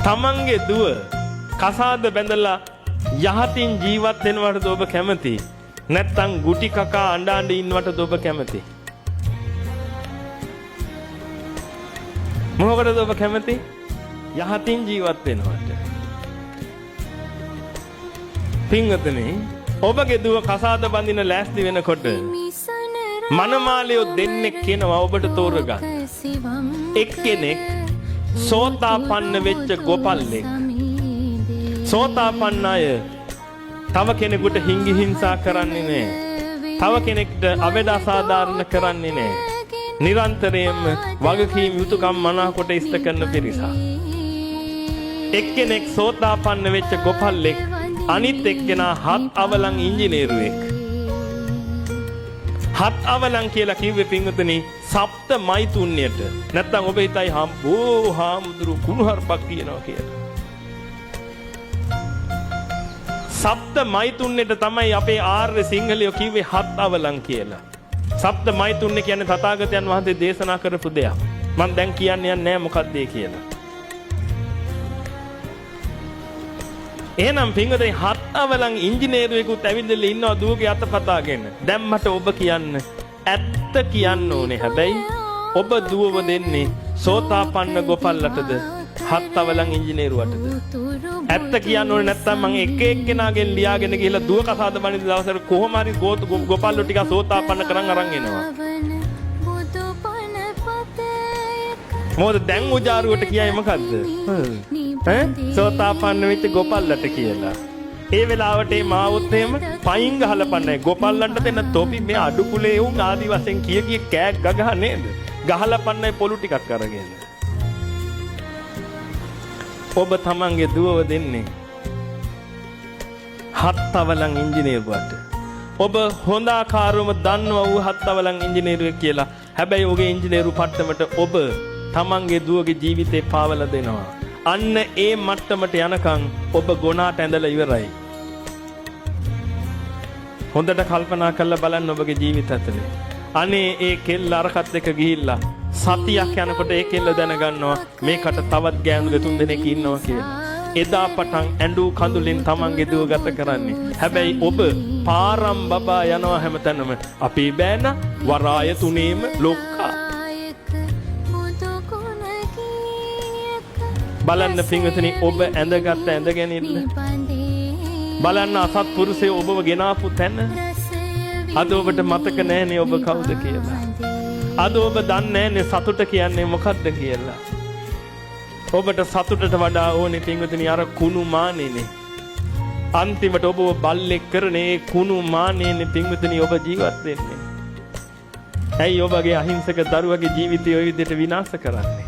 තමන්ගේ දුව කසාද බැඳලා යහතින් ජීවත් වෙනවටද ඔබ කැමති? නැත්නම් ගුටි කකා අඬ අඬ ඉන්නවටද ඔබ කැමති? මොකටද ඔබ කැමති? යහතින් ජීවත් වෙනවට. පින්වතුනි, ඔබගේ දුව කසාද බඳින ලෑස්ති වෙනකොට මනමාලයෝ දෙන්නෙක් කියනවා ඔබට තෝරගන්න. එක්කෙනෙක් සෝතාපන්න වෙච්ච ගොපල්ලෙක්. සෝතාපන්න අය තව කෙනෙකුට හිංගි හිංසා කරන්නේ නැහැ. තව කෙනෙක්ට අවේද අසාධාරණ කරන්නේ නැහැ. නිරන්තරයෙන්ම වගකීම් යුතුකම් මනාකොට ඉෂ්ට කරන පිරිසක්. එක්කෙනෙක් සෝතාපන්න වෙච්ච ගොපල්ලෙක්, අනිත් එක්කෙනා හත් අවලං ඉංජිනේරුවෙක්. හත් අවලං කියලා කිව්වේ පින්වතුනි සප්ත මෛතුන්‍යයට. නැත්තම් ඔබ හිතයි හම්බෝ හාමුදුරු කුණුහරුපක් කියනවා කියලා. සප්ත මෛතුන්‍යයට තමයි අපේ ආර්ය සිංහලයෝ කිව්වේ හත් අවලං කියලා. සප්ත මෛතුන්‍ය කියන්නේ තථාගතයන් වහන්සේ දේශනා කරපු දෙයක්. මම දැන් කියන්නේ නැහැ මොකක්ද ඒ කියලා. එහෙනම් පින්වතුනි හත් අවලං ඉංජිනේරුවෙකුත් ඇවිල්ලා ඉන්නවා දුවගේ අතපතාගෙන. දැන් මට ඔබ කියන්න ඇත්ත කියන්න ඕනේ. හැබැයි ඔබ දුවව දෙන්නේ සෝතාපන්න ගොපල්ලටද හත් අවලං ඉංජිනේරුවටද? ඇත්ත කියන්න ඕනේ. නැත්නම් මම එක එක්කෙනාගෙන් ලියාගෙන ගිහලා දුව කසාද බඳින දවසට කොහොම හරි ගොපල්ලෝ ටික සෝතාපන්න කරන් අරන් එනවා. මොකද දැන් උජාරුවට කියයි මොකද්ද? සෝතාපන්න වෙච්ච ගොපල්ලට කියලා. ඒ වෙලාවට මේ මාවොත් එහෙම පයින් ගහලා පන්නයි. ගොපල්ලන්ට දෙන තොපි මේ අඩු කුලේ උන් ආදි වශයෙන් කිය කෑක් ගගහ නේද? ගහලා පන්නයි පොලු ටිකක් අරගෙන. ඔබ තමන්ගේ දුවව දෙන්නේ හත් අවලං ඉංජිනේරුවට. ඔබ හොඳ ආකාරවම දන්නවා වූ හත් අවලං ඉංජිනේරුවෙක් කියලා. හැබැයි ඔහුගේ ඉංජිනේරු පට්ටමට ඔබ තමන්ගේ දුවගේ ජීවිතේ පාවලා දෙනවා. අන්න ඒ මට්ටමට යනකම් ඔබ ගොනාට ඇඳලා ඉවරයි. හොඳට කල්පනා කරලා බලන්න ඔබගේ ජීවිත ඇතුලේ. අනේ ඒ කෙල්ල අරකට එක ගිහිල්ලා සතියක් යනකොට ඒ කෙල්ල දැනගන්නවා මේකට තවත් ගෑනු දෙතුන් දෙනෙක් ඉන්නවා කියලා. එදා පටන් ඇඬු කඳුලින් තමන්ගේ දුව ගත කරන්නේ. හැබැයි ඔබ පාරම් බබා යනවා හැමතැනම. අපේ බෑන වරාය තුනේම ලොක්කා. බලන්න පින්වතුනි ඔබ ඇඳගත්ත ඇඳගැනිල්ල. බලන්න අසත්පුරුෂය ඔබව ගෙනාපු තැන. අද ඔබට මතක නැහැනේ ඔබ කවුද කියලා. අද ඔබ දන්නේ නැහැනේ සතුට කියන්නේ මොකක්ද කියලා. ඔබට සතුටට වඩා ඕනේ පින්වතුනි අර කුණු මානෙනේ. අන්තිමට ඔබ බල්ලෙක් කරනේ කුණු මානෙනේ පින්වතුනි ඔබ ජීවත් වෙන්නේ. ඇයි ඔබගේ අහිංසක දරුවගේ ජීවිතය ওই විදිහට විනාශ කරන්නේ?